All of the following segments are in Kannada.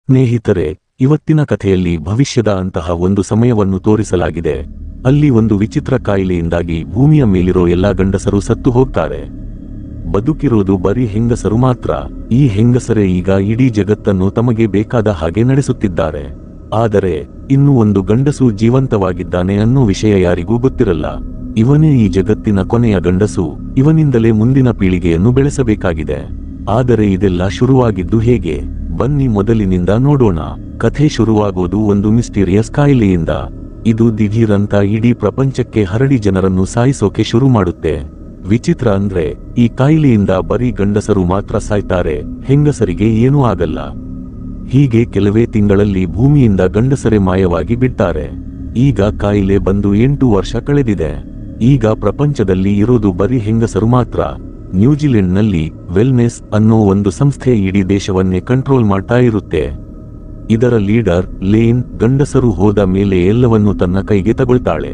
ಸ್ನೇಹಿತರೆ, ಇವತ್ತಿನ ಕಥೆಯಲ್ಲಿ ಭವಿಷ್ಯದ ಅಂತಹ ಒಂದು ಸಮಯವನ್ನು ತೋರಿಸಲಾಗಿದೆ. ಅಲ್ಲಿ ಒಂದು ವಿಚಿತ್ರ ಕಾಯಿಲೆಯಿಂದಾಗಿ ಭೂಮಿಯ ಮೇಲಿರೋ ಎಲ್ಲಾ ಗಂಡಸರು ಸತ್ತು ಹೋಗ್ತಾರೆ. ಬದುಕಿರೋದು ಬರೀ ಹೆಂಗಸರು ಮಾತ್ರ. ಈ ಹೆಂಗಸರೇ ಈಗ ಇಡೀ ಜಗತ್ತನ್ನು ತಮಗೆ ಬೇಕಾದ ಹಾಗೆ ನಡೆಸುತ್ತಿದ್ದಾರೆ. ಆದರೆ ಇನ್ನು ಒಂದು ಗಂಡಸು ಜೀವಂತವಾಗಿದ್ದಾನೆ ಅನ್ನೋ ವಿಷಯ ಯಾರಿಗೂ ಗೊತ್ತಿರಲ್ಲ. ಇವನೇ ಈ ಜಗತ್ತಿನ ಕೊನೆಯ ಗಂಡಸು. ಇವನಿಂದಲೇ ಮುಂದಿನ ಪೀಳಿಗೆಯನ್ನು ಬೆಳೆಸಬೇಕಾಗಿದೆ. ಆದರೆ ಇದೆಲ್ಲ ಶುರುವಾಗಿದ್ದು ಹೇಗೆ? ಬನ್ನಿ ಮೊದಲಿನಿಂದ ನೋಡೋಣ. ಕಥೆ ಶುರುವಾಗೋದು ಒಂದು ಮಿಸ್ಟೀರಿಯಸ್ ಕಾಯಿಲೆಯಿಂದ. ಇದು ದಿಢೀರಂತ ಇಡೀ ಪ್ರಪಂಚಕ್ಕೆ ಹರಡಿ ಜನರನ್ನು ಸಾಯಿಸೋಕೆ ಶುರು ಮಾಡುತ್ತೆ. ವಿಚಿತ್ರ ಅಂದ್ರೆ ಈ ಕಾಯಿಲೆಯಿಂದ ಬರೀ ಗಂಡಸರು ಮಾತ್ರ ಸಾಯ್ತಾರೆ, ಹೆಂಗಸರಿಗೆ ಏನೂ ಆಗಲ್ಲ. ಹೀಗೆ ಕೆಲವೇ ತಿಂಗಳಲ್ಲಿ ಭೂಮಿಯಿಂದ ಗಂಡಸರೇ ಮಾಯವಾಗಿ ಬಿಡ್ತಾರೆ. ಈಗ ಕಾಯಿಲೆ ಬಂದು 8 ವರ್ಷ ಕಳೆದಿದೆ. ಈಗ ಪ್ರಪಂಚದಲ್ಲಿ ಇರೋದು ಬರೀ ಹೆಂಗಸರು ಮಾತ್ರ. ನ್ಯೂಜಿಲೆಂಡ್ನಲ್ಲಿ ವೆಲ್ನೆಸ್ ಅನ್ನೋ ಒಂದು ಸಂಸ್ಥೆ ಇಡೀ ದೇಶವನ್ನೇ ಕಂಟ್ರೋಲ್ ಮಾಡ್ತಾ ಇರುತ್ತೆ. ಇದರ ಲೀಡರ್ ಲೇನ್ ಗಂಡಸರು ಹೋದ ಮೇಲೆ ಎಲ್ಲವನ್ನೂ ತನ್ನ ಕೈಗೆ ತಗೊಳ್ತಾಳೆ.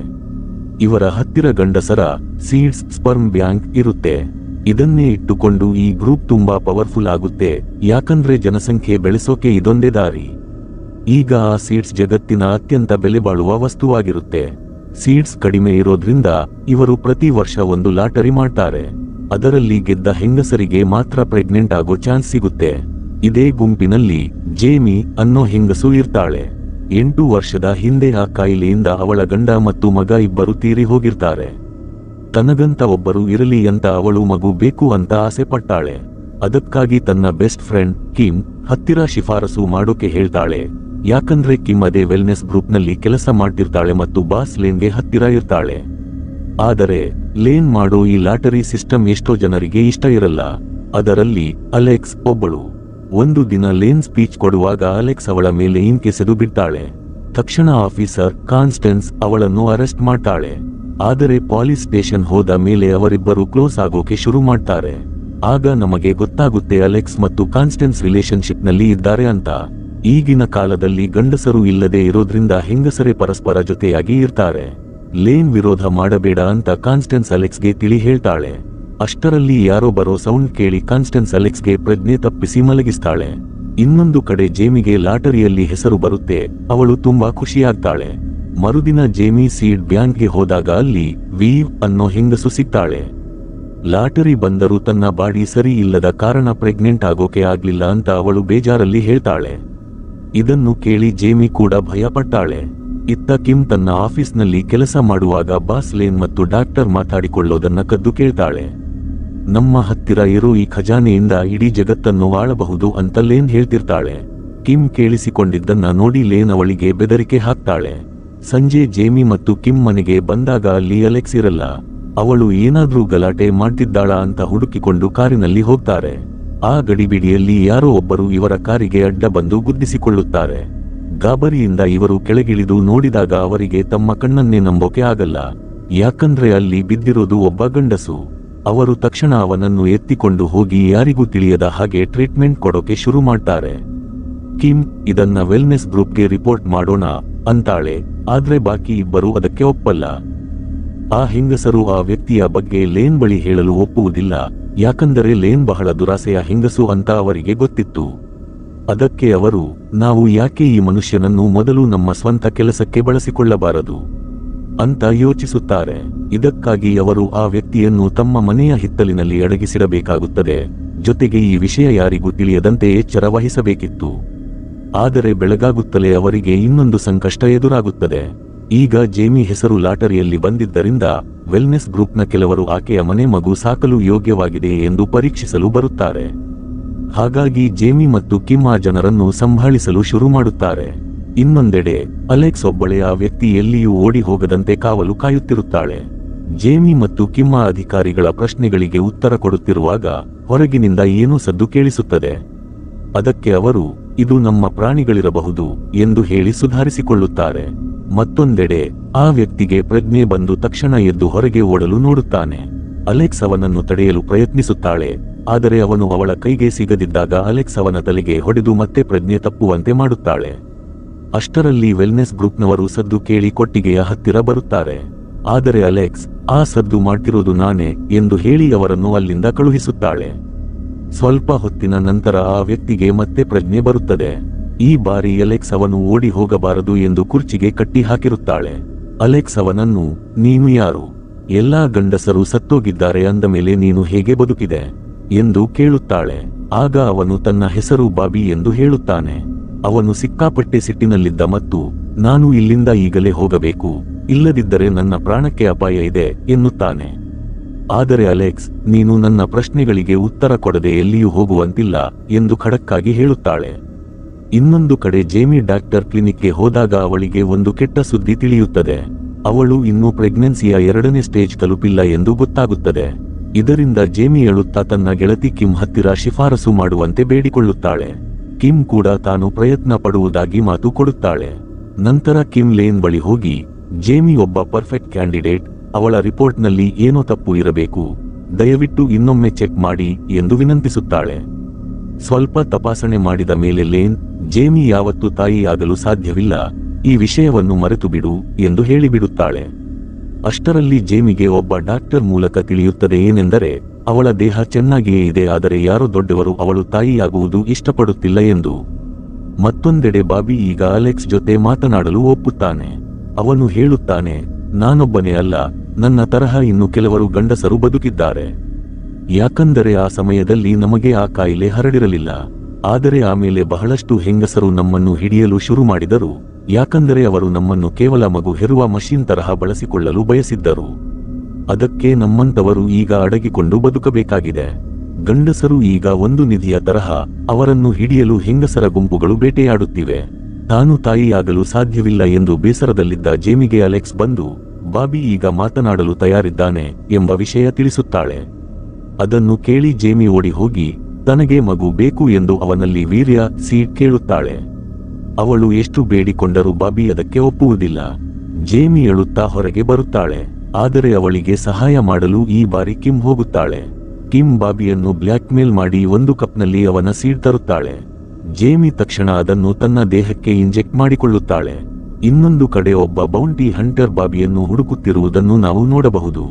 ಇವರ ಹತ್ತಿರ ಗಂಡಸರ ಸೀಡ್ಸ್ ಸ್ಪರ್ಮ್ ಬ್ಯಾಂಕ್ ಇರುತ್ತೆ. ಇದನ್ನೇ ಇಟ್ಟುಕೊಂಡು ಈ ಗ್ರೂಪ್ ತುಂಬಾ ಪವರ್ಫುಲ್ ಆಗುತ್ತೆ. ಯಾಕಂದ್ರೆ ಜನಸಂಖ್ಯೆ ಬೆಳೆಸೋಕೆ ಇದೊಂದೇ ದಾರಿ. ಈಗ ಆ ಸೀಡ್ಸ್ ಜಗತ್ತಿನ ಅತ್ಯಂತ ಬೆಲೆಬಾಳುವ ವಸ್ತುವಾಗಿರುತ್ತೆ. ಸೀಡ್ಸ್ ಕಡಿಮೆ ಇರೋದ್ರಿಂದ ಇವರು ಪ್ರತಿ ವರ್ಷ ಒಂದು ಲಾಟರಿ ಮಾಡ್ತಾರೆ. ಅದರಲ್ಲಿ ಗೆದ್ದ ಹೆಂಗಸರಿಗೆ ಮಾತ್ರ ಪ್ರೆಗ್ನೆಂಟ್ ಆಗೋ ಚಾನ್ಸ್ ಸಿಗುತ್ತೆ. ಇದೇ ಗುಂಪಿನಲ್ಲಿ ಜೇಮಿ ಅನ್ನೋ ಹೆಂಗಸು ಇರ್ತಾಳೆ. 8 ವರ್ಷದ ಹಿಂದೆ ಆ ಕಾಯಿಲೆಯಿಂದ ಅವಳ ಗಂಡ ಮತ್ತು ಮಗ ಇಬ್ಬರು ತೀರಿ ಹೋಗಿರ್ತಾರೆ. ತನಗಂತ ಒಬ್ಬರು ಇರಲಿ ಅಂತ ಅವಳು ಮಗು ಬೇಕು ಅಂತ ಆಸೆ ಪಟ್ಟಾಳೆ. ಅದಕ್ಕಾಗಿ ತನ್ನ ಬೆಸ್ಟ್ ಫ್ರೆಂಡ್ ಕಿಮ್ ಹತ್ತಿರ ಶಿಫಾರಸು ಮಾಡೋಕೆ ಹೇಳ್ತಾಳೆ. ಯಾಕಂದ್ರೆ ಕಿಮ್ ಅದೇ ವೆಲ್ನೆಸ್ ಗ್ರೂಪ್ನಲ್ಲಿ ಕೆಲಸ ಮಾಡ್ತಿರ್ತಾಳೆ ಮತ್ತು ಬಾಸ್ ಲೇನ್ಗೆ ಹತ್ತಿರ ಇರ್ತಾಳೆ. ಆದರೆ ಲೇನ್ ಮಾಡೋ ಈ ಲಾಟರಿ ಸಿಸ್ಟಮ್ ಎಷ್ಟೋ ಜನರಿಗೆ ಇಷ್ಟ ಇರಲ್ಲ. ಅದರಲ್ಲಿ ಅಲೆಕ್ಸ್ ಒಬ್ಬಳು. ಒಂದು ದಿನ ಲೇನ್ ಸ್ಪೀಚ್ ಕೊಡುವಾಗ ಅಲೆಕ್ಸ್ ಅವಳ ಮೇಲೆ ಇಂಕೆಸೆದು ಬಿಡ್ತಾಳೆ. ತಕ್ಷಣ ಆಫೀಸರ್ ಕಾನ್ಸ್ಟೆನ್ಸ್ ಅವಳನ್ನು ಅರೆಸ್ಟ್ ಮಾಡ್ತಾಳೆ. ಆದರೆ ಪೊಲೀಸ್ ಸ್ಟೇಷನ್ ಹೋದ ಮೇಲೆ ಅವರಿಬ್ಬರು ಕ್ಲೋಸ್ ಆಗೋಕೆ ಶುರು ಮಾಡ್ತಾರೆ. ಆಗ ನಮಗೆ ಗೊತ್ತಾಗುತ್ತೆ ಅಲೆಕ್ಸ್ ಮತ್ತು ಕಾನ್ಸ್ಟೆನ್ಸ್ ರಿಲೇಶನ್ಶಿಪ್ ನಲ್ಲಿ ಇದ್ದಾರೆ ಅಂತ. ಈಗಿನ ಕಾಲದಲ್ಲಿ ಗಂಡಸರು ಇಲ್ಲದೆ ಇರೋದ್ರಿಂದ ಹೆಂಗಸರೇ ಪರಸ್ಪರ ಜೊತೆಯಾಗಿ ಇರ್ತಾರೆ. ಲೇನ್ ವಿರೋಧ ಮಾಡಬೇಡ ಅಂತ ಕಾನ್ಸ್ಟೆನ್ಸ್ ಅಲೆಕ್ಸ್ಗೆ ತಿಳಿ ಹೇಳ್ತಾಳೆ. ಅಷ್ಟರಲ್ಲಿ ಯಾರೋ ಬರೋ ಸೌಂಡ್ ಕೇಳಿ ಕಾನ್ಸ್ಟೆನ್ಸ್ ಅಲೆಕ್ಸ್ಗೆ ಪ್ರಜ್ಞೆ ತಪ್ಪಿಸಿ ಮಲಗಿಸ್ತಾಳೆ. ಇನ್ನೊಂದು ಕಡೆ ಜೇಮಿಗೆ ಲಾಟರಿಯಲ್ಲಿ ಹೆಸರು ಬರುತ್ತೆ. ಅವಳು ತುಂಬಾ ಖುಷಿಯಾಗ್ತಾಳೆ. ಮರುದಿನ ಜೇಮಿ ಸೀಡ್ ಬ್ಯಾಂಕ್ಗೆ ಹೋದಾಗ ಅಲ್ಲಿ ವೀವ್ ಅನ್ನೋ ಹೆಂಗಸು ಸಿಗ್ತಾಳೆ. ಲಾಟರಿ ಬಂದರೂ ತನ್ನ ಬಾಡಿ ಸರಿ ಇಲ್ಲದ ಕಾರಣ ಪ್ರೆಗ್ನೆಂಟ್ ಆಗೋಕೆ ಆಗ್ಲಿಲ್ಲ ಅಂತ ಅವಳು ಬೇಜಾರಲ್ಲಿ ಹೇಳ್ತಾಳೆ. ಇದನ್ನು ಕೇಳಿ ಜೇಮಿ ಕೂಡ ಭಯ ಪಟ್ಟಾಳೆ. ಇತ್ತ ಕಿಮ್ ತನ್ನ ಆಫೀಸ್ನಲ್ಲಿ ಕೆಲಸ ಮಾಡುವಾಗ ಬಾಸ್ ಲೇನ್ ಮತ್ತು ಡಾಕ್ಟರ್ ಮಾತಾಡಿಕೊಳ್ಳೋದನ್ನ ಕದ್ದು ಕೇಳ್ತಾಳೆ. ನಮ್ಮ ಹತ್ತಿರ ಇರೋ ಈ ಖಜಾನೆಯಿಂದ ಇಡೀ ಜಗತ್ತನ್ನು ಆಳಬಹುದು ಅಂತ ಲೇನ್ ಹೇಳ್ತಿರ್ತಾಳೆ. ಕಿಮ್ ಕೇಳಿಸಿಕೊಂಡಿದ್ದನ್ನ ನೋಡಿ ಲೇನ್ ಅವಳಿಗೆ ಬೆದರಿಕೆ ಹಾಕ್ತಾಳೆ. ಸಂಜೆ ಜೇಮಿ ಮತ್ತು ಕಿಮ್ ಮನೆಗೆ ಬಂದಾಗ ಅಲ್ಲಿ ಅಲೆಕ್ಸ್ ಇರಲ್ಲ. ಅವಳು ಏನಾದ್ರೂ ಗಲಾಟೆ ಮಾಡ್ತಿದ್ದಾಳಾ ಅಂತ ಹುಡುಕಿಕೊಂಡು ಕಾರಿನಲ್ಲಿ ಹೋಗ್ತಾರೆ. ಆ ಗಡಿಬಿಡಿಯಲ್ಲಿ ಯಾರೋ ಒಬ್ಬರು ಇವರ ಕಾರಿಗೆ ಅಡ್ಡ ಬಂದು ಗುದ್ದಿಸಿಕೊಳ್ಳುತ್ತಾರೆ. ಗಾಬರಿಯಿಂದ ಇವರು ಕೆಳಗಿಳಿದು ನೋಡಿದಾಗ ಅವರಿಗೆ ತಮ್ಮ ಕಣ್ಣನ್ನೇ ನಂಬೋಕೆ ಆಗಲ್ಲ. ಯಾಕಂದ್ರೆ ಅಲ್ಲಿ ಬಿದ್ದಿರೋದು ಒಬ್ಬ ಗಂಡಸು. ಅವರು ತಕ್ಷಣ ಅವನನ್ನು ಎತ್ತಿಕೊಂಡು ಹೋಗಿ ಯಾರಿಗೂ ತಿಳಿಯದ ಹಾಗೆ ಟ್ರೀಟ್ಮೆಂಟ್ ಕೊಡೋಕೆ ಶುರು ಮಾಡ್ತಾರೆ. ಕಿಮ್ ಇದನ್ನ ವೆಲ್ನೆಸ್ ಗ್ರೂಪ್ಗೆ ರಿಪೋರ್ಟ್ ಮಾಡೋಣ ಅಂತಾಳೆ. ಆದ್ರೆ ಬಾಕಿ ಇಬ್ಬರು ಅದಕ್ಕೆ ಒಪ್ಪಲ್ಲ. ಆ ಹೆಂಗಸರು ಆ ವ್ಯಕ್ತಿಯ ಬಗ್ಗೆ ಲೇನ್ ಬಳಿ ಹೇಳಲು ಒಪ್ಪುವುದಿಲ್ಲ. ಯಾಕಂದರೆ ಲೇನ್ ಬಹಳ ದುರಾಸೆಯ ಹೆಂಗಸು ಅಂತ ಅವರಿಗೆ ಗೊತ್ತಿತ್ತು. ಅದಕ್ಕೆ ಅವರು, ನಾವು ಯಾಕೆ ಈ ಮನುಷ್ಯನನ್ನು ಮೊದಲು ನಮ್ಮ ಸ್ವಂತ ಕೆಲಸಕ್ಕೆ ಬಳಸಿಕೊಳ್ಳಬಾರದು ಅಂತ ಯೋಚಿಸುತ್ತಾರೆ. ಇದಕ್ಕಾಗಿ ಅವರು ಆ ವ್ಯಕ್ತಿಯನ್ನು ತಮ್ಮ ಮನೆಯ ಹಿತ್ತಲಿನಲ್ಲಿ ಅಡಗಿಸಿಡಬೇಕಾಗುತ್ತದೆ. ಜೊತೆಗೆ ಈ ವಿಷಯ ಯಾರಿಗೂ ತಿಳಿಯದಂತೆ ಎಚ್ಚರ ವಹಿಸಬೇಕಿತ್ತು. ಆದರೆ ಬೆಳಗಾಗುತ್ತಲೇ ಅವರಿಗೆ ಇನ್ನೊಂದು ಸಂಕಷ್ಟ ಎದುರಾಗುತ್ತದೆ. ಈಗ ಜೇಮಿ ಹೆಸರು ಲಾಟರಿಯಲ್ಲಿ ಬಂದಿದ್ದರಿಂದ ವೆಲ್ನೆಸ್ ಗ್ರೂಪ್ನ ಕೆಲವರು ಆಕೆಯ ಮನೆ ಮಗು ಸಾಕಲು ಯೋಗ್ಯವಾಗಿದೆ ಎಂದು ಪರೀಕ್ಷಿಸಲು ಬರುತ್ತಾರೆ. ಹಾಗಾಗಿ ಜೇಮಿ ಮತ್ತು ಕಿಮ್ ಆ ಜನರನ್ನು ಸಂಭಾಳಿಸಲು ಶುರು ಮಾಡುತ್ತಾರೆ. ಇನ್ನೊಂದೆಡೆ ಅಲೆಕ್ಸ್ ಒಬ್ಬಳೇ ಆ ವ್ಯಕ್ತಿ ಎಲ್ಲಿಯೂ ಓಡಿ ಹೋಗದಂತೆ ಕಾವಲು ಕಾಯುತ್ತಿರುತ್ತಾಳೆ. ಜೇಮಿ ಮತ್ತು ಕಿಮ್ ಆ ಅಧಿಕಾರಿಗಳ ಪ್ರಶ್ನೆಗಳಿಗೆ ಉತ್ತರ ಕೊಡುತ್ತಿರುವಾಗ ಹೊರಗಿನಿಂದ ಏನೋ ಸದ್ದು ಕೇಳಿಸುತ್ತದೆ. ಅದಕ್ಕೆ ಅವರು, ಇದು ನಮ್ಮ ಪ್ರಾಣಿಗಳಿರಬಹುದು ಎಂದು ಹೇಳಿ ಸುಧಾರಿಸಿಕೊಳ್ಳುತ್ತಾರೆ. ಮತ್ತೊಂದೆಡೆ ಆ ವ್ಯಕ್ತಿಗೆ ಪ್ರಜ್ಞೆ ಬಂದು ತಕ್ಷಣ ಎದ್ದು ಹೊರಗೆ ಓಡಲು ನೋಡುತ್ತಾನೆ. ಅಲೆಕ್ಸ್ ಅವನನ್ನು ತಡೆಯಲು ಪ್ರಯತ್ನಿಸುತ್ತಾಳೆ. ಆದರೆ ಅವನು ಅವಳ ಕೈಗೆ ಸಿಗದಿದ್ದಾಗ ಅಲೆಕ್ಸ್ ಅವನ ತಲೆಗೆ ಹೊಡೆದು ಮತ್ತೆ ಪ್ರಜ್ಞೆ ತಪ್ಪುವಂತೆ ಮಾಡುತ್ತಾಳೆ. ಅಷ್ಟರಲ್ಲಿ ವೆಲ್ನೆಸ್ ಗ್ರೂಪ್ನವರು ಸದ್ದು ಕೇಳಿ ಕೊಟ್ಟಿಗೆಯ ಹತ್ತಿರ ಬರುತ್ತಾರೆ. ಆದರೆ ಅಲೆಕ್ಸ್, ಆ ಸದ್ದು ಮಾಡ್ತಿರೋದು ನಾನೇ ಎಂದು ಹೇಳಿ ಅವರನ್ನು ಅಲ್ಲಿಂದ ಕಳುಹಿಸುತ್ತಾಳೆ. ಸ್ವಲ್ಪ ಹೊತ್ತಿನ ನಂತರ ಆ ವ್ಯಕ್ತಿಗೆ ಮತ್ತೆ ಪ್ರಜ್ಞೆ ಬರುತ್ತದೆ. ಈ ಬಾರಿ ಅಲೆಕ್ಸ್ ಅವನು ಓಡಿ ಹೋಗಬಾರದು ಎಂದು ಕುರ್ಚಿಗೆ ಕಟ್ಟಿ ಹಾಕಿರುತ್ತಾಳೆ. ಅಲೆಕ್ಸ್ ಅವನನ್ನು, ನೀನು ಯಾರು? ಎಲ್ಲಾ ಗಂಡಸರು ಸತ್ತೋಗಿದ್ದಾರೆ ಅಂದ ಮೇಲೆ ನೀನು ಹೇಗೆ ಬದುಕಿದೆ ಎಂದು ಕೇಳುತ್ತಾಳೆ. ಆಗ ಅವನು ತನ್ನ ಹೆಸರು ಬಾಬಿ ಎಂದು ಹೇಳುತ್ತಾನೆ. ಅವನು ಸಿಕ್ಕಾಪಟ್ಟೆ ಸಿಟ್ಟಿನಲ್ಲಿದ್ದ ಮತ್ತು ನಾನು ಇಲ್ಲಿಂದ ಈಗಲೇ ಹೋಗಬೇಕು, ಇಲ್ಲದಿದ್ದರೆ ನನ್ನ ಪ್ರಾಣಕ್ಕೆ ಅಪಾಯ ಇದೆ ಎನ್ನುತ್ತಾನೆ. ಆದರೆ ಅಲೆಕ್ಸ್, ನೀನು ನನ್ನ ಪ್ರಶ್ನೆಗಳಿಗೆ ಉತ್ತರ ಕೊಡದೆ ಎಲ್ಲಿಯೂ ಹೋಗುವಂತಿಲ್ಲ ಎಂದು ಖಡಕ್ಕಾಗಿ ಹೇಳುತ್ತಾಳೆ. ಇನ್ನೊಂದು ಕಡೆ ಜೇಮಿ ಡಾಕ್ಟರ್ ಕ್ಲಿನಿಕ್ಗೆ ಹೋದಾಗ ಅವಳಿಗೆ ಒಂದು ಕೆಟ್ಟ ಸುದ್ದಿ ತಿಳಿಯುತ್ತದೆ. ಅವಳು ಇನ್ನೂ ಪ್ರೆಗ್ನೆನ್ಸಿಯ 2ನೇ ಸ್ಟೇಜ್ ತಲುಪಿಲ್ಲ ಎಂದು ಗೊತ್ತಾಗುತ್ತದೆ. ಇದರಿಂದ ಜೇಮಿ ಅಳುತ್ತಾ ತನ್ನ ಗೆಳತಿ ಕಿಮ್ ಹತ್ತಿರ ಶಿಫಾರಸು ಮಾಡುವಂತೆ ಬೇಡಿಕೊಳ್ಳುತ್ತಾಳೆ. ಕಿಮ್ ಕೂಡ ತಾನು ಪ್ರಯತ್ನ ಪಡುವುದಾಗಿ ಮಾತು ಕೊಡುತ್ತಾಳೆ. ನಂತರ ಕಿಮ್ ಲೇನ್ ಬಳಿ ಹೋಗಿ, ಜೇಮಿ ಒಬ್ಬ ಪರ್ಫೆಕ್ಟ್ ಕ್ಯಾಂಡಿಡೇಟ್, ಅವಳ ರಿಪೋರ್ಟ್ನಲ್ಲಿ ಏನೋ ತಪ್ಪು ಇರಬೇಕು, ದಯವಿಟ್ಟು ಇನ್ನೊಮ್ಮೆ ಚೆಕ್ ಮಾಡಿ ಎಂದು ವಿನಂತಿಸುತ್ತಾಳೆ. ಸ್ವಲ್ಪ ತಪಾಸಣೆ ಮಾಡಿದ ಮೇಲೆ ಲೇನ್, ಜೇಮಿ ಯಾವತ್ತೂ ತಾಯಿಯಾಗಲು ಸಾಧ್ಯವಿಲ್ಲ, ಈ ವಿಷಯವನ್ನು ಮರೆತು ಬಿಡು ಎಂದು ಹೇಳಿಬಿಡುತ್ತಾಳೆ. ಅಷ್ಟರಲ್ಲಿ ಜೇಮಿಗೆ ಒಬ್ಬ ಡಾಕ್ಟರ್ ಮೂಲಕ ತಿಳಿಯುತ್ತದೆ ಏನೆಂದರೆ, ಅವಳ ದೇಹ ಚೆನ್ನಾಗಿಯೇ ಇದೆ, ಆದರೆ ಯಾರೋ ದೊಡ್ಡವರು ಅವಳು ತಾಯಿಯಾಗುವುದು ಇಷ್ಟಪಡುತ್ತಿಲ್ಲ ಎಂದು. ಮತ್ತೊಂದೆಡೆ ಬಾಬಿ ಈಗ ಅಲೆಕ್ಸ್ ಜೊತೆ ಮಾತನಾಡಲು ಒಪ್ಪುತ್ತಾನೆ. ಅವನು ಹೇಳುತ್ತಾನೆ, ನಾನೊಬ್ಬನೇ ಅಲ್ಲ, ನನ್ನ ತರಹ ಇನ್ನು ಕೆಲವರು ಗಂಡಸರು ಬದುಕಿದ್ದಾರೆ. ಯಾಕಂದರೆ ಆ ಸಮಯದಲ್ಲಿ ನಮಗೆ ಆ ಕಾಯಿಲೆ ಹರಡಿರಲಿಲ್ಲ. ಆದರೆ ಆಮೇಲೆ ಬಹಳಷ್ಟು ಹೆಂಗಸರು ನಮ್ಮನ್ನು ಹಿಡಿಯಲು ಶುರು ಮಾಡಿದರು, ಯಾಕಂದರೆ ಅವರು ನಮ್ಮನ್ನು ಕೇವಲ ಮಗು ಹೆರುವ ಮಷೀನ್ ತರಹ ಬಳಸಿಕೊಳ್ಳಲು ಬಯಸಿದ್ದರು. ಅದಕ್ಕೆ ನಮ್ಮಂತವರು ಈಗ ಅಡಗಿಕೊಂಡು ಬದುಕಬೇಕಾಗಿದೆ. ಗಂಡಸರು ಈಗ ಒಂದು ನಿಧಿಯ ತರಹ, ಅವರನ್ನು ಹಿಡಿಯಲು ಹೆಂಗಸರ ಗುಂಪುಗಳು ಬೇಟೆಯಾಡುತ್ತಿವೆ. ತಾನು ತಾಯಿಯಾಗಲು ಸಾಧ್ಯವಿಲ್ಲ ಎಂದು ಬೇಸರದಲ್ಲಿದ್ದ ಜೇಮಿಗೆ ಅಲೆಕ್ಸ್ ಬಂದು, ಬಾಬಿ ಈಗ ಮಾತನಾಡಲು ತಯಾರಿದ್ದಾನೆ ಎಂಬ ವಿಷಯ ತಿಳಿಸುತ್ತಾಳೆ. ಅದನ್ನು ಕೇಳಿ ಜೇಮಿ ಓಡಿ ಹೋಗಿ ತನಗೆ ಮಗು ಬೇಕು ಎಂದು ಅವನಲ್ಲಿ ವೀರ್ಯ ಸೀಡ್ ಕೇಳುತ್ತಾಳೆ. ಅವಳು ಎಷ್ಟು ಬೇಡಿಕೊಂಡರೂ ಬಾಬಿ ಅದಕ್ಕೆ ಒಪ್ಪುವುದಿಲ್ಲ. ಜೇಮಿ ಅಳುತ್ತಾ ಹೊರಗೆ ಬರುತ್ತಾಳೆ. ಆದರೆ ಅವಳಿಗೆ ಸಹಾಯ ಮಾಡಲು ಈ ಬಾರಿ ಕಿಮ್ ಹೋಗುತ್ತಾಳೆ. ಕಿಮ್ ಬಾಬಿಯನ್ನು ಬ್ಲ್ಯಾಕ್ ಮೇಲ್ ಮಾಡಿ ಒಂದು ಕಪ್ನಲ್ಲಿ ಅವನ ಸೀಡ್ ತರುತ್ತಾಳೆ. ಜೇಮಿ ತಕ್ಷಣ ಅದನ್ನು ತನ್ನ ದೇಹಕ್ಕೆ ಇಂಜೆಕ್ಟ್ ಮಾಡಿಕೊಳ್ಳುತ್ತಾಳೆ. ಇನ್ನೊಂದು ಕಡೆ ಒಬ್ಬ ಬೌಂಟಿ ಹಂಟರ್ ಬಾಬಿಯನ್ನು ಹುಡುಕುತ್ತಿರುವುದನ್ನು ನಾವು ನೋಡಬಹುದು.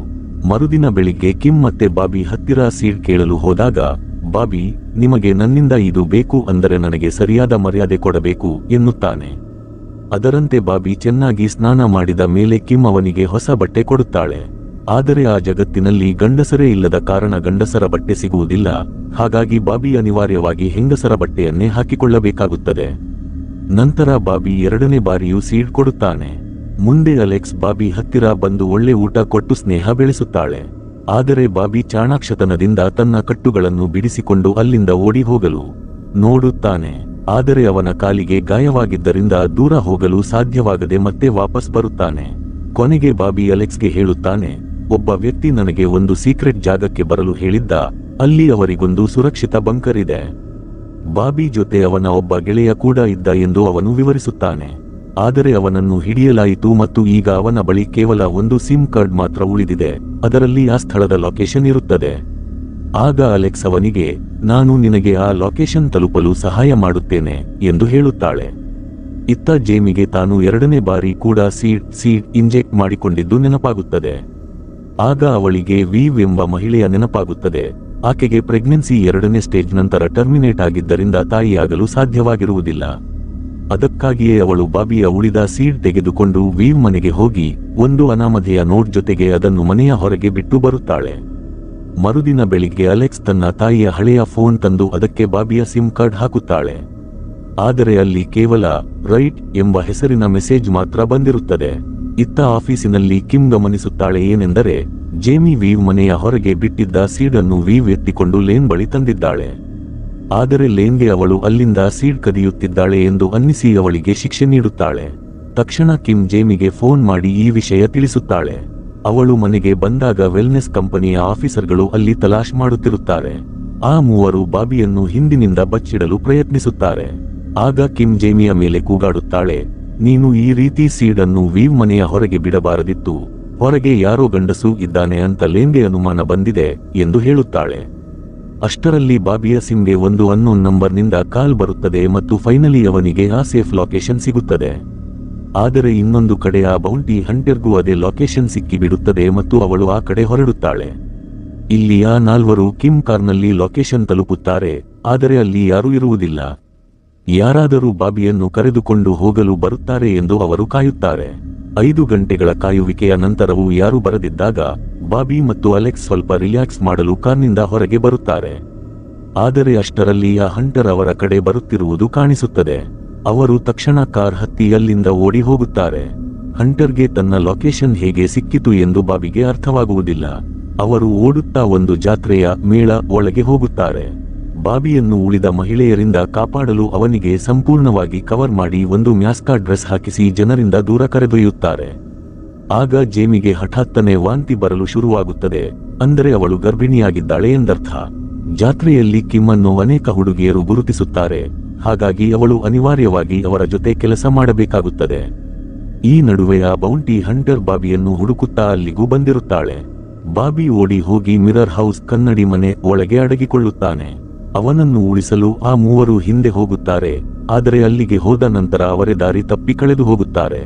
ಮರುದಿನ ಬೆಳಿಗ್ಗೆ ಕಿಮ್ ಮತ್ತೆ ಬಾಬಿ ಹತ್ತಿರ ಸೀಡ್ ಕೇಳಲು ಹೋದಾಗ, ಬಾಬಿ, ನಿಮಗೆ ನನ್ನಿಂದ ಇದು ಬೇಕು ಅಂದರೆ ನನಗೆ ಸರಿಯಾದ ಮರ್ಯಾದೆ ಕೊಡಬೇಕು ಎನ್ನುತ್ತಾನೆ. ಅದರಂತೆ ಬಾಬಿ ಚೆನ್ನಾಗಿ ಸ್ನಾನ ಮಾಡಿದ ಮೇಲೆ ಕಿಮ್ ಅವನಿಗೆ ಹೊಸ ಬಟ್ಟೆ ಕೊಡುತ್ತಾಳೆ. ಆದರೆ ಆ ಜಗತ್ತಿನಲ್ಲಿ ಗಂಡಸರೇ ಇಲ್ಲದ ಕಾರಣ ಗಂಡಸರ ಬಟ್ಟೆ ಸಿಗುವುದಿಲ್ಲ. ಹಾಗಾಗಿ ಬಾಬಿ ಅನಿವಾರ್ಯವಾಗಿ ಹೆಂಗಸರ ಬಟ್ಟೆಯನ್ನೇ ಹಾಕಿಕೊಳ್ಳಬೇಕಾಗುತ್ತದೆ. ನಂತರ ಬಾಬಿ 2ನೇ ಬಾರಿಯೂ ಸೀಡ್ ಕೊಡುತ್ತಾನೆ. ಮುಂದೆ ಅಲೆಕ್ಸ್ ಬಾಬಿ ಹತ್ತಿರ ಬಂದು ಒಳ್ಳೆ ಊಟ ಕೊಟ್ಟು ಸ್ನೇಹ ಬೆಳೆಸುತ್ತಾಳೆ. ಆದರೆ ಬಾಬಿ ಚಾಣಾಕ್ಷತನದಿಂದ ತನ್ನ ಕಟ್ಟುಗಳನ್ನು ಬಿಡಿಸಿಕೊಂಡು ಅಲ್ಲಿಂದ ಓಡಿ ಹೋಗಲು ನೋಡುತ್ತಾನೆ. ಆದರೆ ಅವನ ಕಾಲಿಗೆ ಗಾಯವಾಗಿದ್ದರಿಂದ ದೂರ ಹೋಗಲು ಸಾಧ್ಯವಾಗದೆ ಮತ್ತೆ ವಾಪಸ್ ಬರುತ್ತಾನೆ. ಕೊನೆಗೆ ಬಾಬಿ ಅಲೆಕ್ಸ್ಗೆ ಹೇಳುತ್ತಾನೆ, ಒಬ್ಬ ವ್ಯಕ್ತಿ ನನಗೆ ಒಂದು ಸೀಕ್ರೆಟ್ ಜಾಗಕ್ಕೆ ಬರಲು ಹೇಳಿದ್ದ, ಅಲ್ಲಿ ಅವರಿಗೊಂದು ಸುರಕ್ಷಿತ ಬಂಕರ್ ಇದೆ. ಬಾಬಿ ಜೊತೆ ಅವನ ಒಬ್ಬ ಗೆಳೆಯ ಕೂಡ ಇದ್ದ ಎಂದು ಅವನು ವಿವರಿಸುತ್ತಾನೆ. ಆದರೆ ಅವನನ್ನು ಹಿಡಿಯಲಾಯಿತು ಮತ್ತು ಈಗ ಅವನ ಬಳಿ ಕೇವಲ ಒಂದು ಸಿಮ್ ಕಾರ್ಡ್ ಮಾತ್ರ ಉಳಿದಿದೆ, ಅದರಲ್ಲಿ ಆ ಸ್ಥಳದ ಲೊಕೇಶನ್ ಇರುತ್ತದೆ. ಆಗ ಅಲೆಕ್ಸ್ ಅವನಿಗೆ, ನಾನು ನಿನಗೆ ಆ ಲೊಕೇಶನ್ ತಲುಪಲು ಸಹಾಯ ಮಾಡುತ್ತೇನೆ ಎಂದು ಹೇಳುತ್ತಾಳೆ. ಇತ್ತ ಜೇಮಿಗೆ ತಾನು 2ನೇ ಬಾರಿ ಕೂಡ ಸೀಡ್ ಇಂಜೆಕ್ಟ್ ಮಾಡಿಕೊಂಡಿದ್ದು ನೆನಪಾಗುತ್ತದೆ. ಆಗ ಅವಳಿಗೆ ವೀವ್ ಎಂಬ ಮಹಿಳೆಯ ನೆನಪಾಗುತ್ತದೆ. ಆಕೆಗೆ ಪ್ರೆಗ್ನೆನ್ಸಿ 2ನೇ ಸ್ಟೇಜ್ ನಂತರ ಟರ್ಮಿನೇಟ್ ಆಗಿದ್ದರಿಂದ ತಾಯಿಯಾಗಲು ಸಾಧ್ಯವಾಗಿರುವುದಿಲ್ಲ. ಅದಕ್ಕಾಗಿಯೇ ಅವಳು ಬಾಬಿಯ ಉಳಿದ ಸೀಡ್ ತೆಗೆದುಕೊಂಡು ವೀವ್ ಮನೆಗೆ ಹೋಗಿ ಒಂದು ಅನಾಮಧೇಯ ನೋಟ್ ಜೊತೆಗೆ ಅದನ್ನು ಮನೆಯ ಹೊರಗೆ ಬಿಟ್ಟು ಬರುತ್ತಾಳೆ. ಮರುದಿನ ಬೆಳಿಗ್ಗೆ ಅಲೆಕ್ಸ್ ತನ್ನ ತಾಯಿಯ ಹಳೆಯ ಫೋನ್ ತಂದು ಅದಕ್ಕೆ ಬಾಬಿಯ ಸಿಮ್ ಕಾರ್ಡ್ ಹಾಕುತ್ತಾಳೆ. ಆದರೆ ಅಲ್ಲಿ ಕೇವಲ ರೈಟ್ ಎಂಬ ಹೆಸರಿನ ಮೆಸೇಜ್ ಮಾತ್ರ ಬಂದಿರುತ್ತದೆ. ಇತ್ತ ಆಫೀಸಿನಲ್ಲಿ ಕಿಮ್ ಗಮನಿಸುತ್ತಾಳೆ ಏನೆಂದರೆ, ಜೇಮಿ ವೀವ್ ಮನೆಯ ಹೊರಗೆ ಬಿಟ್ಟಿದ್ದ ಸೀಡ್ ಅನ್ನು ವೀವ್ ಎತ್ತಿಕೊಂಡು ಲೇನ್ ಬಳಿ ತಂದಿದ್ದಾಳೆ. ಆದರೆ ಲೇನ್ಗೆ ಅವಳು ಅಲ್ಲಿಂದ ಸೀಡ್ ಕದಿಯುತ್ತಿದ್ದಾಳೆ ಎಂದು ಅನ್ನಿಸಿ ಅವಳಿಗೆ ಶಿಕ್ಷೆ ನೀಡುತ್ತಾಳೆ. ತಕ್ಷಣ ಕಿಮ್ ಜೇಮಿಗೆ ಫೋನ್ ಮಾಡಿ ಈ ವಿಷಯ ತಿಳಿಸುತ್ತಾಳೆ. ಅವಳು ಮನೆಗೆ ಬಂದಾಗ ವೆಲ್ನೆಸ್ ಕಂಪನಿಯ ಆಫೀಸರ್ಗಳು ಅಲ್ಲಿ ತಲಾಶ್ ಮಾಡುತ್ತಿರುತ್ತಾರೆ. ಆ ಮೂವರು ಬಾಬಿಯನ್ನು ಹಿಂದಿನಿಂದ ಬಚ್ಚಿಡಲು ಪ್ರಯತ್ನಿಸುತ್ತಾರೆ. ಆಗ ಕಿಮ್ ಜೇಮಿಯ ಮೇಲೆ ಕೂಗಾಡುತ್ತಾಳೆ, ನೀನು ಈ ರೀತಿ ಸೀಡ್ ಅನ್ನು ವೀವ್ ಮನೆಯ ಹೊರಗೆ ಬಿಡಬಾರದಿತ್ತು, ಹೊರಗೆ ಯಾರೋ ಗಂಡಸು ಇದ್ದಾನೆ ಅಂತ ಲೇನ್ಗೆ ಅನುಮಾನ ಬಂದಿದೆ ಎಂದು ಹೇಳುತ್ತಾಳೆ. ಅಷ್ಟರಲ್ಲಿ ಬಾಬಿಯ ಸಿಮ್ಗೆ ಒಂದು ಅನ್ನೋನ್ ನಂಬರ್ನಿಂದ ಕಾಲ್ ಬರುತ್ತದೆ ಮತ್ತು ಫೈನಲಿ ಅವನಿಗೆ ಆ ಸೇಫ್ ಲೊಕೇಶನ್ ಸಿಗುತ್ತದೆ. ಆದರೆ ಇನ್ನೊಂದು ಕಡೆ ಆ ಬೌಂಟಿ ಹಂಟರ್ಗೂ ಅದೇ ಲೊಕೇಶನ್ ಸಿಕ್ಕಿಬಿಡುತ್ತದೆ ಮತ್ತು ಅವಳು ಆ ಕಡೆ ಹೊರಡುತ್ತಾಳೆ. ಇಲ್ಲಿ ಆ 4 ಕಿಮ್ ಕಾರ್ನಲ್ಲಿ ಲೊಕೇಶನ್ ತಲುಪುತ್ತಾರೆ, ಆದರೆ ಅಲ್ಲಿ ಯಾರೂ ಇರುವುದಿಲ್ಲ. ಯಾರಾದರೂ ಬಾಬಿಯನ್ನು ಕರೆದುಕೊಂಡು ಹೋಗಲು ಬರುತ್ತಾರೆ ಎಂದು ಅವರು ಕಾಯುತ್ತಾರೆ. 5 ಗಂಟೆಗಳ ಕಾಯುವಿಕೆಯ ನಂತರವೂ ಯಾರೂ ಬರದಿದ್ದಾಗ ಬಾಬಿ ಮತ್ತು ಅಲೆಕ್ಸ್ ಸ್ವಲ್ಪ ರಿಲ್ಯಾಕ್ಸ್ ಮಾಡಲು ಕಾರ್ನಿಂದ ಹೊರಗೆ ಬರುತ್ತಾರೆ. ಆದರೆ ಅಷ್ಟರಲ್ಲಿ ಆ ಹಂಟರ್ ಅವರ ಕಡೆ ಬರುತ್ತಿರುವುದು ಕಾಣಿಸುತ್ತದೆ. ಅವರು ತಕ್ಷಣ ಕಾರ್ ಹತ್ತಿ ಅಲ್ಲಿಂದ ಓಡಿ ಹೋಗುತ್ತಾರೆ. ಹಂಟರ್ಗೆ ತನ್ನ ಲೊಕೇಶನ್ ಹೇಗೆ ಸಿಕ್ಕಿತು ಎಂದು ಬಾಬಿಗೆ ಅರ್ಥವಾಗುವುದಿಲ್ಲ. ಅವರು ಓಡುತ್ತಾ ಒಂದು ಜಾತ್ರೆಯ ಮೇಳ ಒಳಗೆ ಹೋಗುತ್ತಾರೆ. ಬಾಬಿಯನ್ನು ಉಳಿದ ಮಹಿಳೆಯರಿಂದ ಕಾಪಾಡಲು ಅವನಿಗೆ ಸಂಪೂರ್ಣವಾಗಿ ಕವರ್ ಮಾಡಿ ಒಂದು ಮ್ಯಾಸ್ಕಾ ಡ್ರೆಸ್ ಹಾಕಿಸಿ ಜನರಿಂದ ದೂರ ಕರೆದೊಯ್ಯುತ್ತಾರೆ. ಆಗ ಜೇಮಿಗೆ ಹಠಾತ್ತನೆ ವಾಂತಿ ಬರಲು ಶುರುವಾಗುತ್ತದೆ. ಅಂದರೆ ಅವಳು ಗರ್ಭಿಣಿಯಾಗಿದ್ದಾಳೆ ಎಂದರ್ಥ. ಜಾತ್ರೆಯಲ್ಲಿ ಕಿಮ್ ಅನ್ನು ಅನೇಕ ಹುಡುಗಿಯರು ಗುರುತಿಸುತ್ತಾರೆ. ಹಾಗಾಗಿ ಅವಳು ಅನಿವಾರ್ಯವಾಗಿ ಅವರ ಜೊತೆ ಕೆಲಸ ಮಾಡಬೇಕಾಗುತ್ತದೆ. ಈ ನಡುವೆ ಆ ಬೌಂಟಿ ಹಂಟರ್ ಬಾಬಿಯನ್ನು ಹುಡುಕುತ್ತಾ ಅಲ್ಲಿಗೂ ಬಂದಿರುತ್ತಾಳೆ. ಬಾಬಿ ಓಡಿ ಹೋಗಿ ಮಿರರ್ ಹೌಸ್ ಕನ್ನಡಿ ಮನೆ ಒಳಗೆ ಅಡಗಿಕೊಳ್ಳುತ್ತಾನೆ. ಅವನನ್ನು ಉಳಿಸಲು ಆ ಮೂವರು ಹಿಂದೆ ಹೋಗುತ್ತಾರೆ. ಆದರೆ ಅಲ್ಲಿಗೆ ಹೋದ ನಂತರ ಅವರೇ ದಾರಿ ತಪ್ಪಿ ಕಳೆದು ಹೋಗುತ್ತಾರೆ.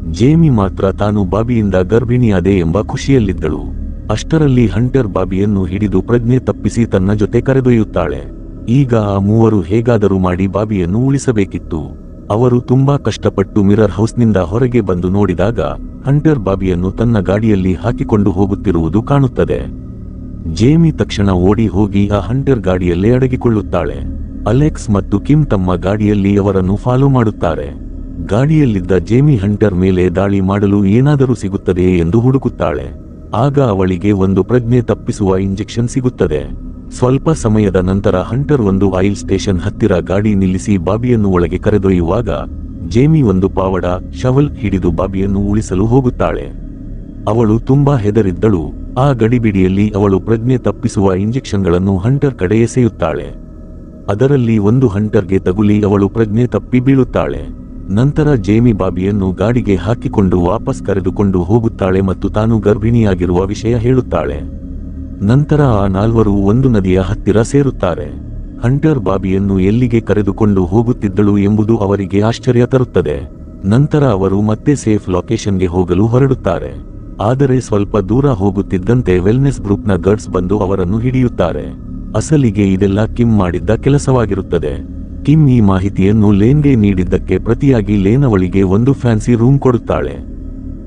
ಜೇಮಿ ಮಾತ್ರ ತಾನು ಬಾಬಿಯಿಂದ ಗರ್ಭಿಣಿಯಾದೆ ಎಂಬ ಖುಷಿಯಲ್ಲಿದ್ದಳು. ಅಷ್ಟರಲ್ಲಿ ಹಂಟರ್ ಬಾಬಿಯನ್ನು ಹಿಡಿದು ಪ್ರಜ್ಞೆ ತಪ್ಪಿಸಿ ತನ್ನ ಜೊತೆ ಕರೆದೊಯ್ಯುತ್ತಾಳೆ. ಈಗ ಆ ಮೂವರು ಹೇಗಾದರೂ ಮಾಡಿ ಬಾಬಿಯನ್ನು ಉಳಿಸಬೇಕಿತ್ತು. ಅವರು ತುಂಬಾ ಕಷ್ಟಪಟ್ಟು ಮಿರರ್ ಹೌಸ್ನಿಂದ ಹೊರಗೆ ಬಂದು ನೋಡಿದಾಗ ಹಂಟರ್ ಬಾಬಿಯನ್ನು ತನ್ನ ಗಾಡಿಯಲ್ಲಿ ಹಾಕಿಕೊಂಡು ಹೋಗುತ್ತಿರುವುದು ಕಾಣುತ್ತದೆ. ಜೇಮಿ ತಕ್ಷಣ ಓಡಿ ಹೋಗಿ ಆ ಹಂಟರ್ ಗಾಡಿಯಲ್ಲೇ ಅಡಗಿಕೊಳ್ಳುತ್ತಾಳೆ. ಅಲೆಕ್ಸ್ ಮತ್ತು ಕಿಮ್ ತಮ್ಮ ಗಾಡಿಯಲ್ಲಿ ಅವರನ್ನು ಫಾಲೋ ಮಾಡುತ್ತಾರೆ. ಗಾಡಿಯಲ್ಲಿದ್ದ ಜೇಮಿ ಹಂಟರ್ ಮೇಲೆ ದಾಳಿ ಮಾಡಲು ಏನಾದರೂ ಸಿಗುತ್ತದೆಯೇ ಎಂದು ಹುಡುಕುತ್ತಾಳೆ. ಆಗ ಅವಳಿಗೆ ಒಂದು ಪ್ರಜ್ಞೆ ತಪ್ಪಿಸುವ ಇಂಜೆಕ್ಷನ್ ಸಿಗುತ್ತದೆ. ಸ್ವಲ್ಪ ಸಮಯದ ನಂತರ ಹಂಟರ್ ಒಂದು ಆಯಿಲ್ ಸ್ಟೇಷನ್ ಹತ್ತಿರ ಗಾಡಿ ನಿಲ್ಲಿಸಿ ಬಾಬಿಯನ್ನು ಒಳಗೆ ಕರೆದೊಯ್ಯುವಾಗ ಜೇಮಿ ಒಂದು ಪಾವಡ ಶವಲ್ ಹಿಡಿದು ಬಾಬಿಯನ್ನು ಉಳಿಸಲು ಹೋಗುತ್ತಾಳೆ. ಅವಳು ತುಂಬಾ ಹೆದರಿದ್ದಳು. ಆ ಗಡಿಬಿಡಿಯಲ್ಲಿ ಅವಳು ಪ್ರಜ್ಞೆ ತಪ್ಪಿಸುವ ಇಂಜೆಕ್ಷನ್ಗಳನ್ನು ಹಂಟರ್ ಕಡೆ ಎಸೆಯುತ್ತಾಳೆ. ಅದರಲ್ಲಿ ಒಂದು ಹಂಟರ್ಗೆ ತಗುಲಿ ಅವಳು ಪ್ರಜ್ಞೆ ತಪ್ಪಿ ಬೀಳುತ್ತಾಳೆ. ನಂತರ ಜೇಮಿ ಬಾಬಿಯನ್ನು ಗಾಡಿಗೆ ಹಾಕಿಕೊಂಡು ವಾಪಸ್ ಕರೆದುಕೊಂಡು ಹೋಗುತ್ತಾಳೆ ಮತ್ತು ತಾನು ಗರ್ಭಿಣಿಯಾಗಿರುವ ವಿಷಯ ಹೇಳುತ್ತಾಳೆ. ನಂತರ ಆ ನಾಲ್ವರು ಒಂದು ನದಿಯ ಹತ್ತಿರ ಸೇರುತ್ತಾರೆ. ಹಂಟರ್ ಬಾಬಿಯನ್ನು ಎಲ್ಲಿಗೆ ಕರೆದುಕೊಂಡು ಹೋಗುತ್ತಿದ್ದಳು ಎಂಬುದು ಅವರಿಗೆ ಆಶ್ಚರ್ಯ ತರುತ್ತದೆ. ನಂತರ ಅವರು ಮತ್ತೆ ಸೇಫ್ ಲೊಕೇಶನ್ಗೆ ಹೋಗಲು ಹೊರಡುತ್ತಾರೆ. ಆದರೆ ಸ್ವಲ್ಪ ದೂರ ಹೋಗುತ್ತಿದ್ದಂತೆ ವೆಲ್ನೆಸ್ ಗ್ರೂಪ್ನ ಗರ್ಡ್ಸ್ ಬಂದು ಅವರನ್ನು ಹಿಡಿಯುತ್ತಾರೆ. ಅಸಲಿಗೆ ಇದೆಲ್ಲ ಕಿಮ್ ಮಾಡಿದ್ದ ಕೆಲಸವಾಗಿರುತ್ತದೆ. ಕಿಮ್ ಈ ಮಾಹಿತಿಯನ್ನು ಲೇನ್ಗೆ ನೀಡಿದ್ದಕ್ಕೆ ಪ್ರತಿಯಾಗಿ ಲೇನ್ ಅವಳಿಗೆ ಒಂದು ಫ್ಯಾನ್ಸಿ ರೂಮ್ ಕೊಡುತ್ತಾಳೆ.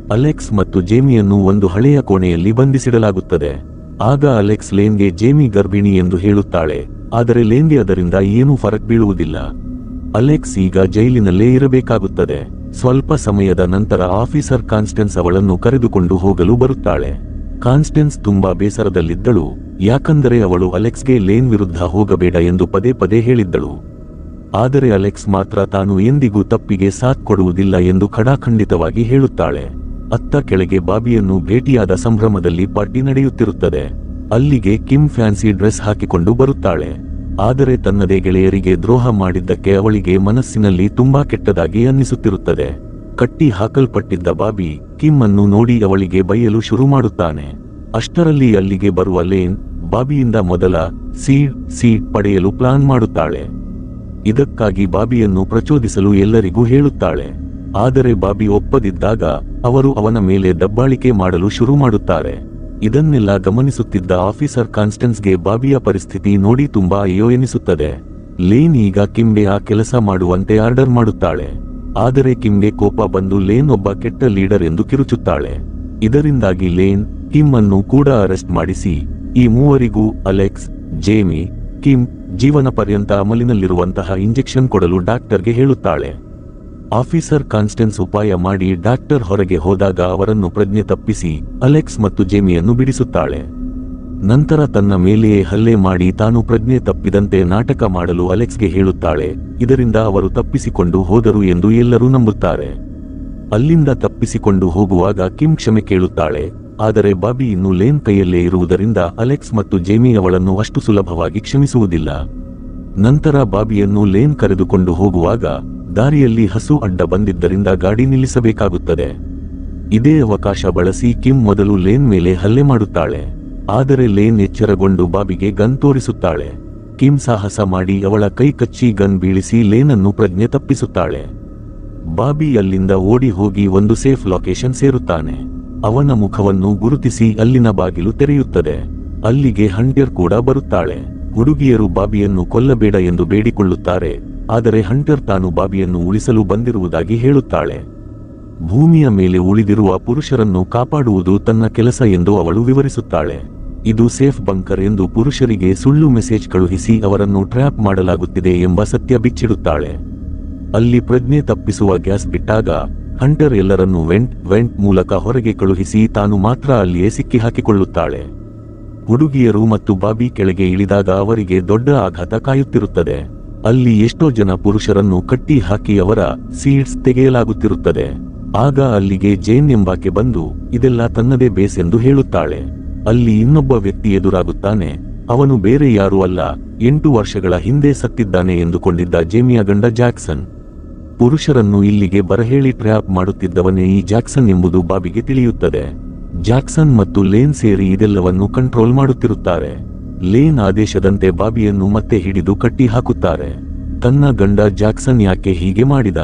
ಅಲೆಕ್ಸ್ ಮತ್ತು ಜೇಮಿಯನ್ನು ಒಂದು ಹಳೆಯ ಕೋಣೆಯಲ್ಲಿ ಬಂಧಿಸಿಡಲಾಗುತ್ತದೆ. ಆಗ ಅಲೆಕ್ಸ್ ಲೇನ್ಗೆ ಜೇಮಿ ಗರ್ಭಿಣಿ ಎಂದು ಹೇಳುತ್ತಾಳೆ. ಆದರೆ ಲೇನ್ಗೆ ಅದರಿಂದ ಏನೂ ಫರಕ್ ಬೀಳುವುದಿಲ್ಲ. ಅಲೆಕ್ಸ್ ಈಗ ಜೈಲಿನಲ್ಲೇ ಇರಬೇಕಾಗುತ್ತದೆ. ಸ್ವಲ್ಪ ಸಮಯದ ನಂತರ ಆಫೀಸರ್ ಕಾನ್ಸ್ಟೆನ್ಸ್ ಅವಳನ್ನು ಕರೆದುಕೊಂಡು ಹೋಗಲು ಬರುತ್ತಾಳೆ. ಕಾನ್ಸ್ಟೆನ್ಸ್ ತುಂಬಾ ಬೇಸರದಲ್ಲಿದ್ದಳು. ಯಾಕಂದರೆ ಅವಳು ಅಲೆಕ್ಸ್ಗೆ ಲೇನ್ ವಿರುದ್ಧ ಹೋಗಬೇಡ ಎಂದು ಪದೇ ಪದೇ ಹೇಳಿದ್ದಳು. ಆದರೆ ಅಲೆಕ್ಸ್ ಮಾತ್ರ ತಾನು ಎಂದಿಗೂ ತಪ್ಪಿಗೆ ಸಾಥ್ ಕೊಡುವುದಿಲ್ಲ ಎಂದು ಖಡಾಖಂಡಿತವಾಗಿ ಹೇಳುತ್ತಾಳೆ. ಅತ್ತ ಕೆಳಗೆ ಬಾಬಿಯನ್ನು ಭೇಟಿಯಾದ ಸಂಭ್ರಮದಲ್ಲಿ ಪಾರ್ಟಿ ನಡೆಯುತ್ತಿರುತ್ತದೆ. ಅಲ್ಲಿಗೆ ಕಿಮ್ ಫ್ಯಾನ್ಸಿ ಡ್ರೆಸ್ ಹಾಕಿಕೊಂಡು ಬರುತ್ತಾಳೆ. ಆದರೆ ತನ್ನದೇ ಗೆಳೆಯರಿಗೆ ದ್ರೋಹ ಮಾಡಿದ್ದಕ್ಕೆ ಅವಳಿಗೆ ಮನಸ್ಸಿನಲ್ಲಿ ತುಂಬಾ ಕೆಟ್ಟದಾಗಿ ಅನ್ನಿಸುತ್ತಿರುತ್ತದೆ. ಕಟ್ಟಿ ಹಾಕಲ್ಪಟ್ಟಿದ್ದ ಬಾಬಿ ಕಿಮ್ ಅನ್ನು ನೋಡಿ ಅವಳಿಗೆ ಬೈಯಲು ಶುರು ಮಾಡುತ್ತಾನೆ. ಅಷ್ಟರಲ್ಲಿ ಅಲ್ಲಿಗೆ ಬರುವ ಲೇನ್ ಬಾಬಿಯಿಂದ ಮೊದಲ ಸೀಡ್ ಪಡೆಯಲು ಪ್ಲಾನ್ ಮಾಡುತ್ತಾಳೆ. ಇದಕ್ಕಾಗಿ ಬಾಬಿಯನ್ನು ಪ್ರಚೋದಿಸಲು ಎಲ್ಲರಿಗೂ ಹೇಳುತ್ತಾಳೆ. ಆದರೆ ಬಾಬಿ ಒಪ್ಪದಿದ್ದಾಗ ಅವರು ಅವನ ಮೇಲೆ ದಬ್ಬಾಳಿಕೆ ಮಾಡಲು ಶುರು ಮಾಡುತ್ತಾರೆ. ಇದನ್ನೆಲ್ಲ ಗಮನಿಸುತ್ತಿದ್ದ ಆಫೀಸರ್ ಕಾನ್ಸ್ಟೆನ್ಸ್ಗೆ ಬಾಬಿಯ ಪರಿಸ್ಥಿತಿ ನೋಡಿ ತುಂಬಾ ಅಯ್ಯೋ ಎನಿಸುತ್ತದೆ. ಲೇನ್ ಈಗ ಕಿಮ್ಗೆ ಆ ಕೆಲಸ ಮಾಡುವಂತೆ ಆರ್ಡರ್ ಮಾಡುತ್ತಾಳೆ. ಆದರೆ ಕಿಮ್ಗೆ ಕೋಪ ಬಂದು ಲೇನ್ ಒಬ್ಬ ಕೆಟ್ಟ ಲೀಡರ್ ಎಂದು ಕಿರುಚುತ್ತಾಳೆ. ಇದರಿಂದಾಗಿ ಲೇನ್ ಕಿಮ್ ಅನ್ನು ಕೂಡ ಅರೆಸ್ಟ್ ಮಾಡಿಸಿ ಈ ಮೂವರಿಗೂ ಅಲೆಕ್ಸ್, ಜೇಮಿ, ಕಿಮ್ ಜೀವನ ಪರ್ಯಂತ ಅಮಲಿನಲ್ಲಿರುವಂತಹ ಇಂಜೆಕ್ಷನ್ ಕೊಡಲು ಡಾಕ್ಟರ್ಗೆ ಹೇಳುತ್ತಾಳೆ. ಆಫೀಸರ್ ಕಾನ್ಸ್ಟೆನ್ಸ್ ಉಪಾಯ ಮಾಡಿ ಡಾಕ್ಟರ್ ಹೊರಗೆ ಹೋದಾಗ ಅವರನ್ನು ಪ್ರಜ್ಞೆ ತಪ್ಪಿಸಿ ಅಲೆಕ್ಸ್ ಮತ್ತು ಜೇಮಿಯನ್ನು ಬಿಡಿಸುತ್ತಾಳೆ. ನಂತರ ತನ್ನ ಮೇಲೆಯೇ ಹಲ್ಲೆ ಮಾಡಿ ತಾನು ಪ್ರಜ್ಞೆ ತಪ್ಪಿದಂತೆ ನಾಟಕ ಮಾಡಲು ಅಲೆಕ್ಸ್ಗೆ ಹೇಳುತ್ತಾಳೆ. ಇದರಿಂದ ಅವರು ತಪ್ಪಿಸಿಕೊಂಡು ಹೋದರು ಎಂದು ಎಲ್ಲರೂ ನಂಬುತ್ತಾರೆ. ಅಲ್ಲಿಂದ ತಪ್ಪಿಸಿಕೊಂಡು ಹೋಗುವಾಗ ಕಿಮ್ ಕ್ಷಮೆ ಕೇಳುತ್ತಾಳೆ. ಆದರೆ ಬಾಬಿ ಇನ್ನು ಲೇನ್ ಕೈಯಲ್ಲೇ ಇರುವುದರಿಂದ ಅಲೆಕ್ಸ್ ಮತ್ತು ಜೇಮಿ ಅವಳನ್ನು ಅಷ್ಟು ಸುಲಭವಾಗಿ ಕ್ಷಮಿಸುವುದಿಲ್ಲ. ನಂತರ ಬಾಬಿಯನ್ನು ಲೇನ್ ಕರೆದುಕೊಂಡು ಹೋಗುವಾಗ ದಾರಿಯಲ್ಲಿ ಹಸು ಅಡ್ಡ ಬಂದಿದ್ದರಿಂದ ಗಾಡಿ ನಿಲ್ಲಿಸಬೇಕಾಗುತ್ತದೆ. ಇದೇ ಅವಕಾಶ ಬಳಸಿ ಕಿಮ್ ಮೊದಲು ಲೇನ್ ಮೇಲೆ ಹಲ್ಲೆ ಮಾಡುತ್ತಾಳೆ. ಆದರೆ ಲೇನ್ ಎಚ್ಚರಗೊಂಡು ಬಾಬಿಗೆ ಗನ್ ತೋರಿಸುತ್ತಾಳೆ. ಕಿಮ್ ಸಾಹಸ ಮಾಡಿ ಅವಳ ಕೈ ಕಚ್ಚಿ ಗನ್ ಬೀಳಿಸಿ ಲೇನನ್ನು ಪ್ರಜ್ಞೆ ತಪ್ಪಿಸುತ್ತಾಳೆ. ಬಾಬಿ ಅಲ್ಲಿಂದ ಓಡಿ ಹೋಗಿ ಒಂದು ಸೇಫ್ ಲೊಕೇಶನ್ ಸೇರುತ್ತಾನೆ. ಅವನ ಮುಖವನ್ನು ಗುರುತಿಸಿ ಅಲ್ಲಿನ ಬಾಗಿಲು ತೆರೆಯುತ್ತದೆ. ಅಲ್ಲಿಗೆ ಹಂಟರ್ ಕೂಡ ಬರುತ್ತಾಳೆ. ಹುಡುಗಿಯರು ಬಾಬಿಯನ್ನು ಕೊಲ್ಲಬೇಡ ಎಂದು ಬೇಡಿಕೊಳ್ಳುತ್ತಾರೆ. ಆದರೆ ಹಂಟರ್ ತಾನು ಬಾಬಿಯನ್ನು ಉಳಿಸಲು ಬಂದಿರುವುದಾಗಿ ಹೇಳುತ್ತಾಳೆ. ಭೂಮಿಯ ಮೇಲೆ ಉಳಿದಿರುವ ಪುರುಷರನ್ನು ಕಾಪಾಡುವುದು ತನ್ನ ಕೆಲಸ ಎಂದು ಅವಳು ವಿವರಿಸುತ್ತಾಳೆ. ಇದು ಸೇಫ್ ಬಂಕರ್ ಎಂದು ಪುರುಷರಿಗೆ ಸುಳ್ಳು ಮೆಸೇಜ್ ಕಳುಹಿಸಿ ಅವರನ್ನು ಟ್ರ್ಯಾಪ್ ಮಾಡಲಾಗುತ್ತಿದೆ ಎಂಬ ಸತ್ಯ ಬಿಚ್ಚಿಡುತ್ತಾಳೆ. ಅಲ್ಲಿ ಪ್ರಜ್ಞೆ ತಪ್ಪಿಸುವ ಗ್ಯಾಸ್ ಬಿಟ್ಟಾಗ ಹಂಟರ್ ಎಲ್ಲರನ್ನೂ ವೆಂಟ್ ಮೂಲಕ ಹೊರಗೆ ಕಳುಹಿಸಿ ತಾನು ಮಾತ್ರ ಅಲ್ಲಿಯೇ ಸಿಕ್ಕಿಹಾಕಿಕೊಳ್ಳುತ್ತಾಳೆ. ಹುಡುಗಿಯರು ಮತ್ತು ಬಾಬಿ ಕೆಳಗೆ ಇಳಿದಾಗ ಅವರಿಗೆ ದೊಡ್ಡ ಆಘಾತ ಕಾಯುತ್ತಿರುತ್ತದೆ. ಅಲ್ಲಿ ಎಷ್ಟೋ ಜನ ಪುರುಷರನ್ನು ಕಟ್ಟಿ ಹಾಕಿ ಅವರ ಸೀಡ್ಸ್ ತೆಗೆಯಲಾಗುತ್ತಿರುತ್ತದೆ. ಆಗ ಅಲ್ಲಿಗೆ ಜೇನ್ ಎಂಬಾಕೆ ಬಂದು ಇದೆಲ್ಲ ತನ್ನದೇ ಬೇಸ್ ಎಂದು ಹೇಳುತ್ತಾಳೆ. ಅಲ್ಲಿ ಇನ್ನೊಬ್ಬ ವ್ಯಕ್ತಿ ಎದುರಾಗುತ್ತಾನೆ. ಅವನು ಬೇರೆ ಯಾರೂ ಅಲ್ಲ, 8 ವರ್ಷಗಳ ಹಿಂದೆ ಸತ್ತಿದ್ದಾನೆ ಎಂದುಕೊಂಡಿದ್ದ ಜೇಮಿಯ ಗಂಡ ಜಾಕ್ಸನ್. ಪುರುಷರನ್ನು ಇಲ್ಲಿಗೆ ಬರಹೇಳಿ ಟ್ರ್ಯಾಪ್ ಮಾಡುತ್ತಿದ್ದವನೇ ಈ ಜಾಕ್ಸನ್ ಎಂಬುದು ಬಾಬಿಗೆ ತಿಳಿಯುತ್ತದೆ. ಜಾಕ್ಸನ್ ಮತ್ತು ಲೇನ್ ಸೇರಿ ಇದೆಲ್ಲವನ್ನು ಕಂಟ್ರೋಲ್ ಮಾಡುತ್ತಿರುತ್ತಾರೆ. ಲೇನ್ ಆದೇಶದಂತೆ ಬಾಬಿಯನ್ನು ಮತ್ತೆ ಹಿಡಿದು ಕಟ್ಟಿ ಹಾಕುತ್ತಾರೆ. ತನ್ನ ಗಂಡ ಜಾಕ್ಸನ್ ಯಾಕೆ ಹೀಗೆ ಮಾಡಿದ